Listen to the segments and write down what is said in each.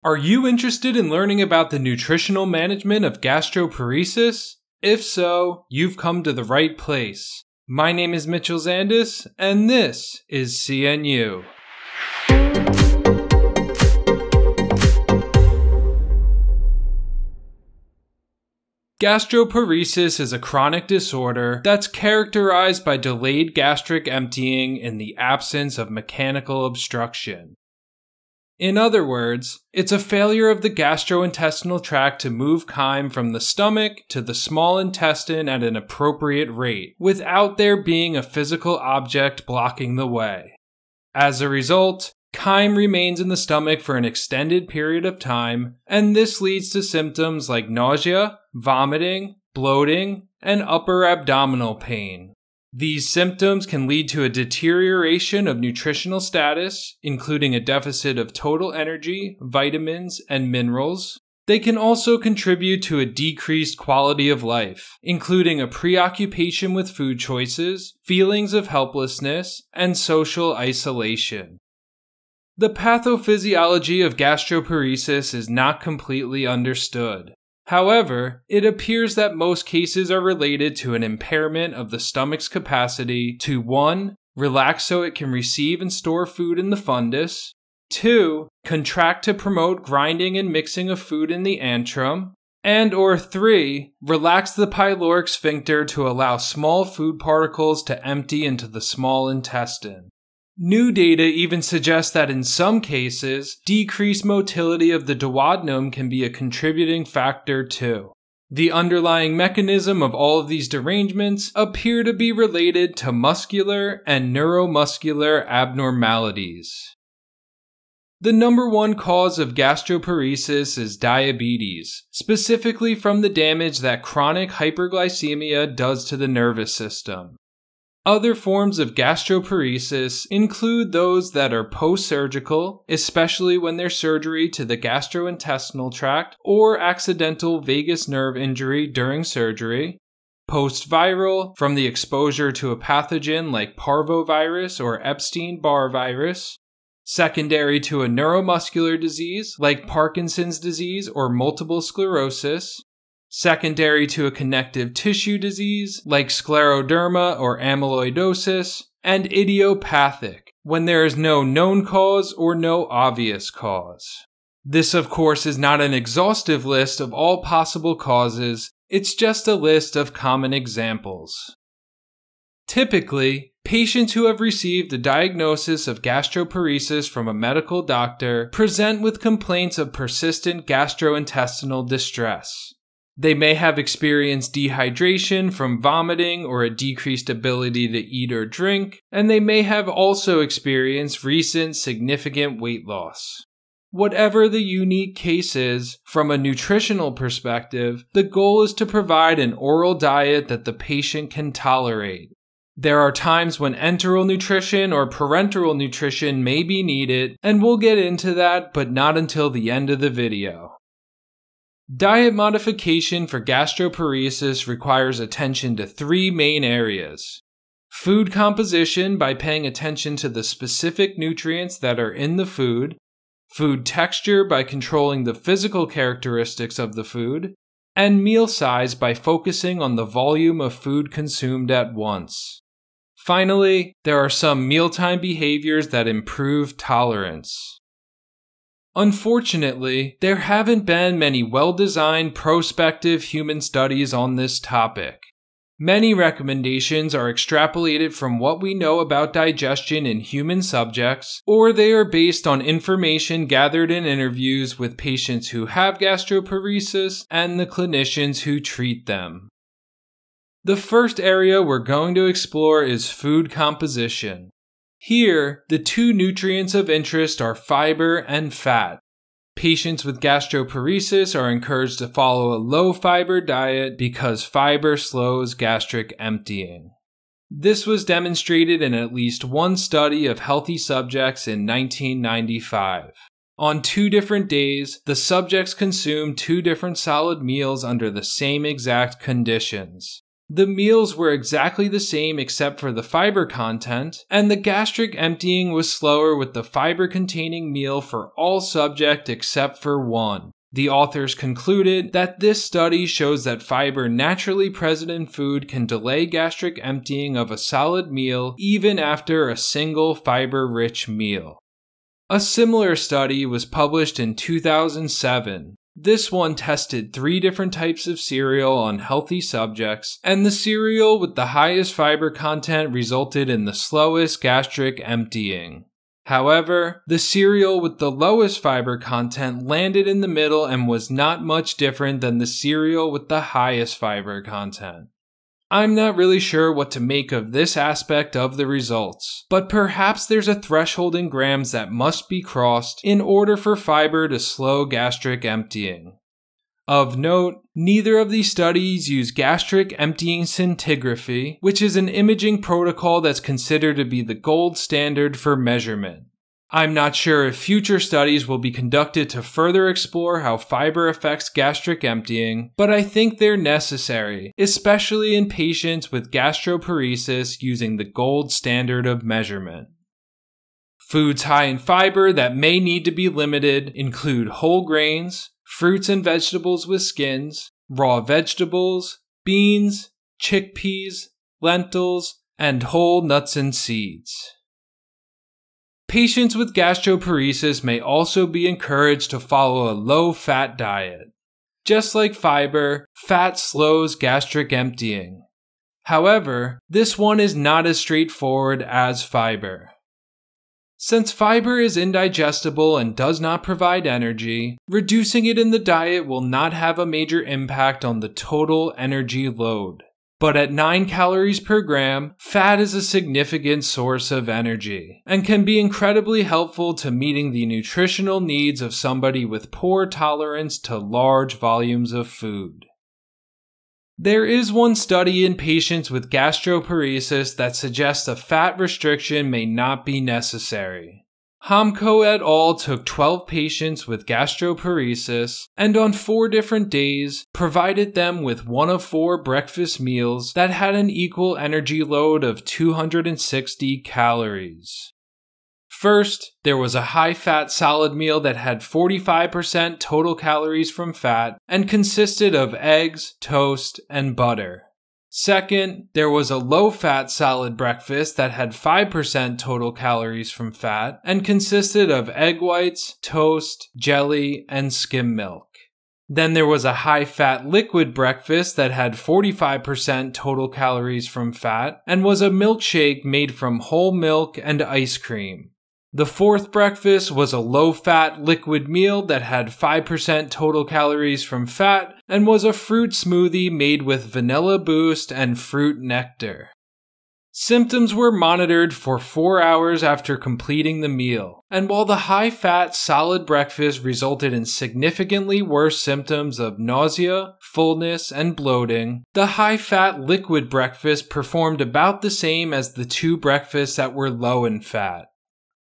Are you interested in learning about the nutritional management of gastroparesis? If so, you've come to the right place. My name is Mitchell Zandis, and this is CNU. Gastroparesis is a chronic disorder that's characterized by delayed gastric emptying in the absence of mechanical obstruction. In other words, it's a failure of the gastrointestinal tract to move chyme from the stomach to the small intestine at an appropriate rate, without there being a physical object blocking the way. As a result, chyme remains in the stomach for an extended period of time, and this leads to symptoms like nausea, vomiting, bloating, and upper abdominal pain. These symptoms can lead to a deterioration of nutritional status, including a deficit of total energy, vitamins, and minerals. They can also contribute to a decreased quality of life, including a preoccupation with food choices, feelings of helplessness, and social isolation. The pathophysiology of gastroparesis is not completely understood. However, it appears that most cases are related to an impairment of the stomach's capacity to 1. Relax so it can receive and store food in the fundus, 2. Contract to promote grinding and mixing of food in the antrum, and/or 3. Relax the pyloric sphincter to allow small food particles to empty into the small intestine. New data even suggests that in some cases, decreased motility of the duodenum can be a contributing factor too. The underlying mechanism of all of these derangements appear to be related to muscular and neuromuscular abnormalities. The number one cause of gastroparesis is diabetes, specifically from the damage that chronic hyperglycemia does to the nervous system. Other forms of gastroparesis include those that are post-surgical, especially when there's surgery to the gastrointestinal tract or accidental vagus nerve injury during surgery, post-viral from the exposure to a pathogen like parvovirus or Epstein-Barr virus, secondary to a neuromuscular disease like Parkinson's disease or multiple sclerosis, secondary to a connective tissue disease like scleroderma or amyloidosis, and idiopathic, when there is no known cause or no obvious cause. This, of course, is not an exhaustive list of all possible causes, it's just a list of common examples. Typically, patients who have received a diagnosis of gastroparesis from a medical doctor present with complaints of persistent gastrointestinal distress. They may have experienced dehydration from vomiting or a decreased ability to eat or drink, and they may have also experienced recent significant weight loss. Whatever the unique case is, from a nutritional perspective, the goal is to provide an oral diet that the patient can tolerate. There are times when enteral nutrition or parenteral nutrition may be needed, and we'll get into that, but not until the end of the video. Diet modification for gastroparesis requires attention to 3 main areas. Food composition by paying attention to the specific nutrients that are in the food, food texture by controlling the physical characteristics of the food, and meal size by focusing on the volume of food consumed at once. Finally, there are some mealtime behaviors that improve tolerance. Unfortunately, there haven't been many well-designed prospective human studies on this topic. Many recommendations are extrapolated from what we know about digestion in human subjects, or they are based on information gathered in interviews with patients who have gastroparesis and the clinicians who treat them. The first area we're going to explore is food composition. Here, the 2 nutrients of interest are fiber and fat. Patients with gastroparesis are encouraged to follow a low-fiber diet because fiber slows gastric emptying. This was demonstrated in at least one study of healthy subjects in 1995. On 2 different days, the subjects consumed 2 different solid meals under the same exact conditions. The meals were exactly the same except for the fiber content, and the gastric emptying was slower with the fiber-containing meal for all subjects except for one. The authors concluded that this study shows that fiber naturally present in food can delay gastric emptying of a solid meal even after a single fiber-rich meal. A similar study was published in 2007. This one tested 3 different types of cereal on healthy subjects, and the cereal with the highest fiber content resulted in the slowest gastric emptying. However, the cereal with the lowest fiber content landed in the middle and was not much different than the cereal with the highest fiber content. I'm not really sure what to make of this aspect of the results, but perhaps there's a threshold in grams that must be crossed in order for fiber to slow gastric emptying. Of note, neither of these studies use gastric emptying scintigraphy, which is an imaging protocol that's considered to be the gold standard for measurement. I'm not sure if future studies will be conducted to further explore how fiber affects gastric emptying, but I think they're necessary, especially in patients with gastroparesis using the gold standard of measurement. Foods high in fiber that may need to be limited include whole grains, fruits and vegetables with skins, raw vegetables, beans, chickpeas, lentils, and whole nuts and seeds. Patients with gastroparesis may also be encouraged to follow a low-fat diet. Just like fiber, fat slows gastric emptying. However, this one is not as straightforward as fiber. Since fiber is indigestible and does not provide energy, reducing it in the diet will not have a major impact on the total energy load. But at 9 calories per gram, fat is a significant source of energy and can be incredibly helpful to meeting the nutritional needs of somebody with poor tolerance to large volumes of food. There is one study in patients with gastroparesis that suggests a fat restriction may not be necessary. Hamko et al. Took 12 patients with gastroparesis and on 4 different days provided them with one of 4 breakfast meals that had an equal energy load of 260 calories. First, there was a high-fat solid meal that had 45% total calories from fat and consisted of eggs, toast, and butter. Second, there was a low-fat solid breakfast that had 5% total calories from fat and consisted of egg whites, toast, jelly, and skim milk. Then there was a high-fat liquid breakfast that had 45% total calories from fat and was a milkshake made from whole milk and ice cream. The fourth breakfast was a low-fat liquid meal that had 5% total calories from fat and was a fruit smoothie made with vanilla boost and fruit nectar. Symptoms were monitored for 4 hours after completing the meal, and while the high-fat solid breakfast resulted in significantly worse symptoms of nausea, fullness, and bloating, the high-fat liquid breakfast performed about the same as the 2 breakfasts that were low in fat.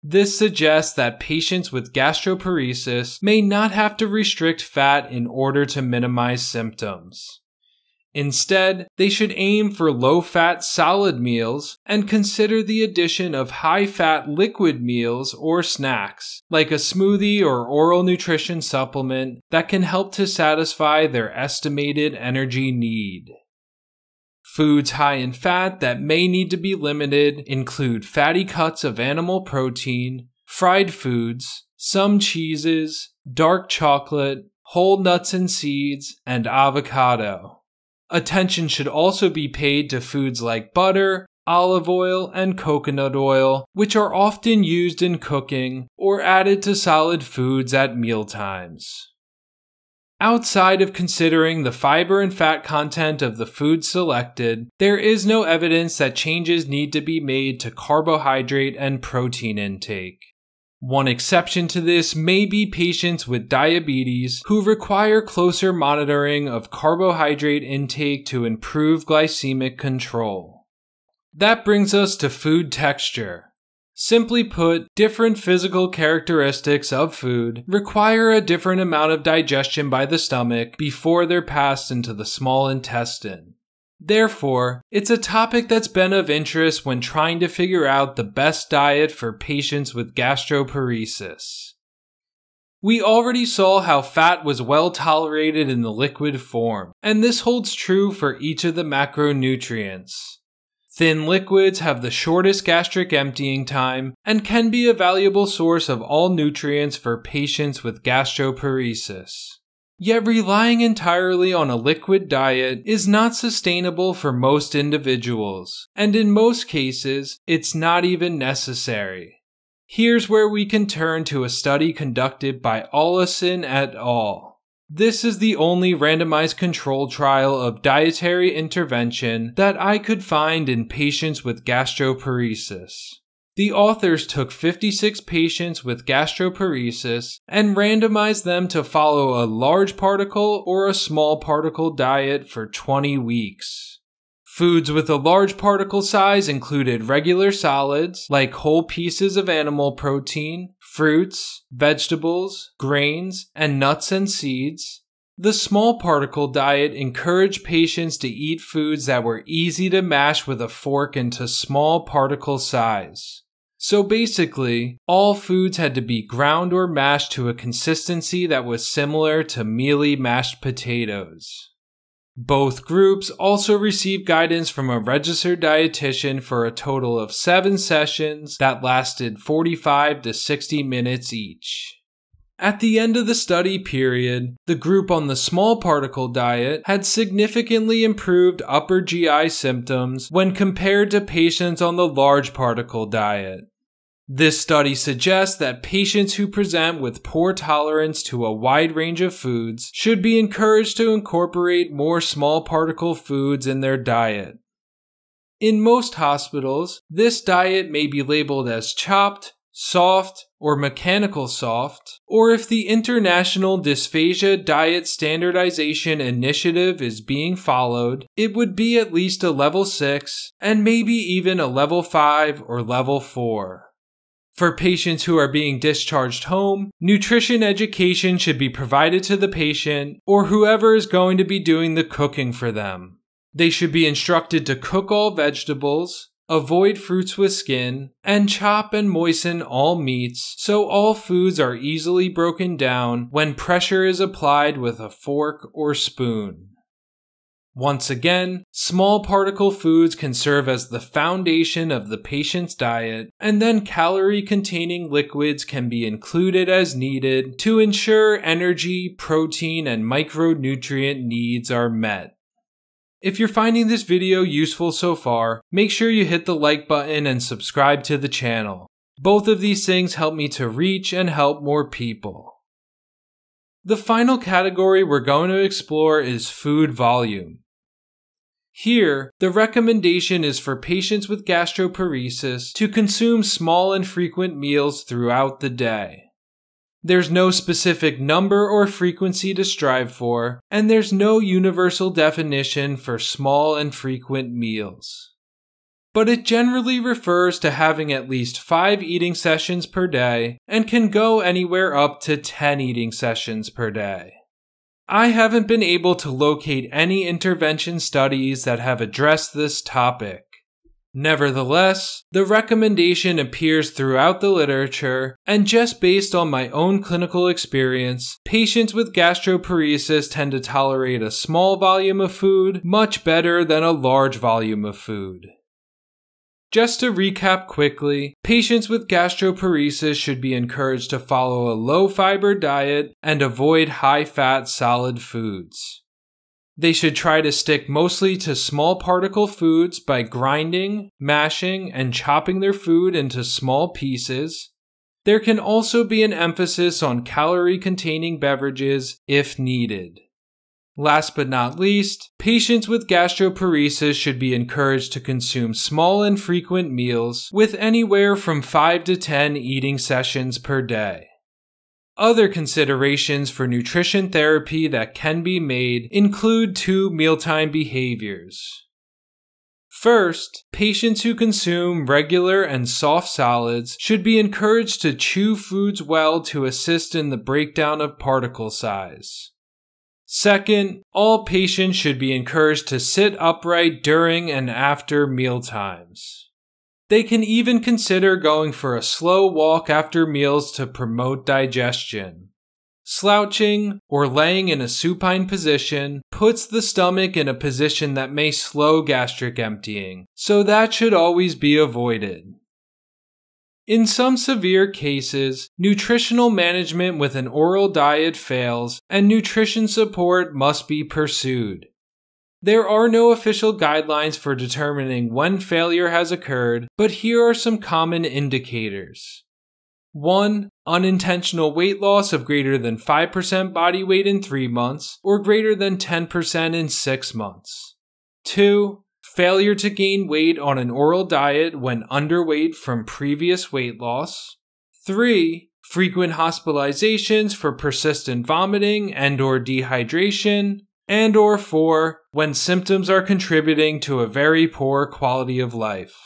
This suggests that patients with gastroparesis may not have to restrict fat in order to minimize symptoms. Instead, they should aim for low-fat solid meals and consider the addition of high-fat liquid meals or snacks, like a smoothie or oral nutrition supplement that can help to satisfy their estimated energy need. Foods high in fat that may need to be limited include fatty cuts of animal protein, fried foods, some cheeses, dark chocolate, whole nuts and seeds, and avocado. Attention should also be paid to foods like butter, olive oil, and coconut oil, which are often used in cooking or added to solid foods at mealtimes. Outside of considering the fiber and fat content of the food selected, there is no evidence that changes need to be made to carbohydrate and protein intake. One exception to this may be patients with diabetes who require closer monitoring of carbohydrate intake to improve glycemic control. That brings us to food texture. Simply put, different physical characteristics of food require a different amount of digestion by the stomach before they're passed into the small intestine. Therefore, it's a topic that's been of interest when trying to figure out the best diet for patients with gastroparesis. We already saw how fat was well tolerated in the liquid form, and this holds true for each of the macronutrients. Thin liquids have the shortest gastric emptying time and can be a valuable source of all nutrients for patients with gastroparesis. Yet relying entirely on a liquid diet is not sustainable for most individuals, and in most cases, it's not even necessary. Here's where we can turn to a study conducted by Olesen et al. This is the only randomized controlled trial of dietary intervention that I could find in patients with gastroparesis. The authors took 56 patients with gastroparesis and randomized them to follow a large particle or a small particle diet for 20 weeks. Foods with a large particle size included regular solids like whole pieces of animal protein, fruits, vegetables, grains, and nuts and seeds. The small particle diet encouraged patients to eat foods that were easy to mash with a fork into small particle size. So basically, all foods had to be ground or mashed to a consistency that was similar to mealy mashed potatoes. Both groups also received guidance from a registered dietitian for a total of 7 sessions that lasted 45 to 60 minutes each. At the end of the study period, the group on the small particle diet had significantly improved upper GI symptoms when compared to patients on the large particle diet. This study suggests that patients who present with poor tolerance to a wide range of foods should be encouraged to incorporate more small particle foods in their diet. In most hospitals, this diet may be labeled as chopped, soft, or mechanical soft, or if the International Dysphagia Diet Standardization Initiative is being followed, it would be at least a level 6 and maybe even a level 5 or level 4. For patients who are being discharged home, nutrition education should be provided to the patient or whoever is going to be doing the cooking for them. They should be instructed to cook all vegetables, avoid fruits with skin, and chop and moisten all meats so all foods are easily broken down when pressure is applied with a fork or spoon. Once again, small particle foods can serve as the foundation of the patient's diet, and then calorie-containing liquids can be included as needed to ensure energy, protein, and micronutrient needs are met. If you're finding this video useful so far, make sure you hit the like button and subscribe to the channel. Both of these things help me to reach and help more people. The final category we're going to explore is food volume. Here, the recommendation is for patients with gastroparesis to consume small and frequent meals throughout the day. There's no specific number or frequency to strive for, and there's no universal definition for small and frequent meals. But it generally refers to having at least 5 eating sessions per day and can go anywhere up to 10 eating sessions per day. I haven't been able to locate any intervention studies that have addressed this topic. Nevertheless, the recommendation appears throughout the literature, and just based on my own clinical experience, patients with gastroparesis tend to tolerate a small volume of food much better than a large volume of food. Just to recap quickly, patients with gastroparesis should be encouraged to follow a low-fiber diet and avoid high-fat solid foods. They should try to stick mostly to small particle foods by grinding, mashing, and chopping their food into small pieces. There can also be an emphasis on calorie-containing beverages if needed. Last but not least, patients with gastroparesis should be encouraged to consume small and frequent meals with anywhere from 5 to 10 eating sessions per day. Other considerations for nutrition therapy that can be made include 2 mealtime behaviors. First, patients who consume regular and soft solids should be encouraged to chew foods well to assist in the breakdown of particle size. Second, all patients should be encouraged to sit upright during and after mealtimes. They can even consider going for a slow walk after meals to promote digestion. Slouching or laying in a supine position puts the stomach in a position that may slow gastric emptying, so that should always be avoided. In some severe cases, nutritional management with an oral diet fails and nutrition support must be pursued. There are no official guidelines for determining when failure has occurred, but here are some common indicators. 1. Unintentional weight loss of greater than 5% body weight in 3 months or greater than 10% in 6 months. 2. Failure to gain weight on an oral diet when underweight from previous weight loss. 3. Frequent hospitalizations for persistent vomiting and/or dehydration. And/or 4. When symptoms are contributing to a very poor quality of life.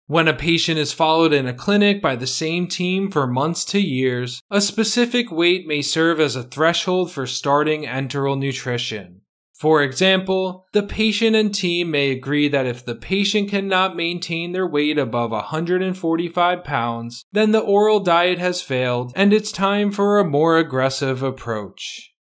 When a patient is followed in a clinic by the same team for months to years, a specific weight may serve as a threshold for starting enteral nutrition. For example, the patient and team may agree that if the patient cannot maintain their weight above 145 pounds, then the oral diet has failed and it's time for a more aggressive approach.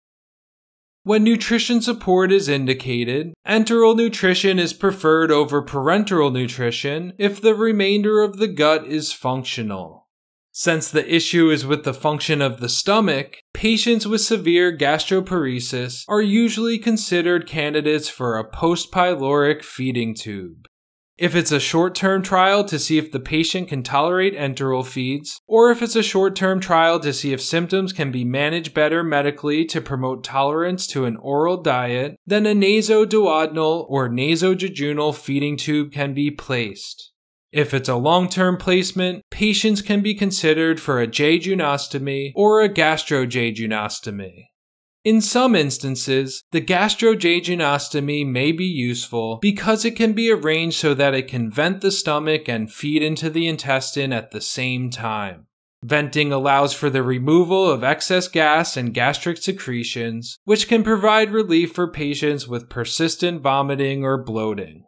When nutrition support is indicated, enteral nutrition is preferred over parenteral nutrition if the remainder of the gut is functional. Since the issue is with the function of the stomach, patients with severe gastroparesis are usually considered candidates for a post-pyloric feeding tube. If it's a short-term trial to see if the patient can tolerate enteral feeds, or if it's a short-term trial to see if symptoms can be managed better medically to promote tolerance to an oral diet, then a nasoduodenal or nasojejunal feeding tube can be placed. If it's a long-term placement, patients can be considered for a jejunostomy or a gastrojejunostomy. In some instances, the gastrojejunostomy may be useful because it can be arranged so that it can vent the stomach and feed into the intestine at the same time. Venting allows for the removal of excess gas and gastric secretions, which can provide relief for patients with persistent vomiting or bloating.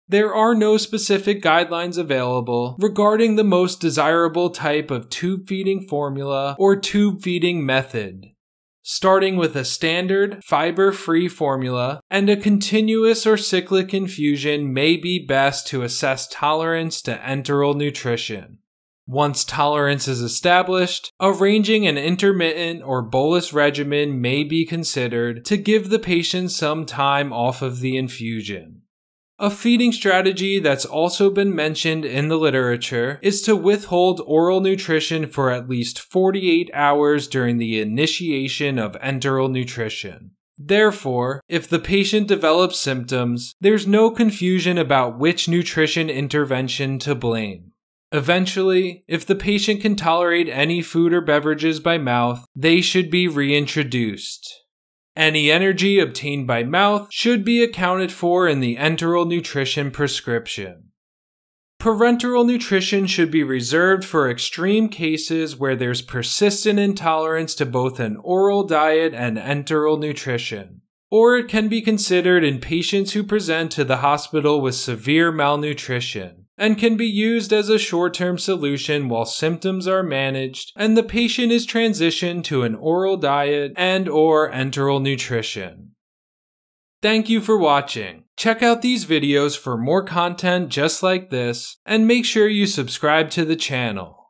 There are no specific guidelines available regarding the most desirable type of tube feeding formula or tube feeding method. Starting with a standard, fiber-free formula and a continuous or cyclic infusion may be best to assess tolerance to enteral nutrition. Once tolerance is established, arranging an intermittent or bolus regimen may be considered to give the patient some time off of the infusion. A feeding strategy that's also been mentioned in the literature is to withhold oral nutrition for at least 48 hours during the initiation of enteral nutrition. Therefore, if the patient develops symptoms, there's no confusion about which nutrition intervention to blame. Eventually, if the patient can tolerate any food or beverages by mouth, they should be reintroduced. Any energy obtained by mouth should be accounted for in the enteral nutrition prescription. Parenteral nutrition should be reserved for extreme cases where there's persistent intolerance to both an oral diet and enteral nutrition. Or it can be considered in patients who present to the hospital with severe malnutrition, and can be used as a short-term solution while symptoms are managed and the patient is transitioned to an oral diet and/or enteral nutrition. Thank you for watching. Check out these videos for more content just like this, and make sure you subscribe to the channel.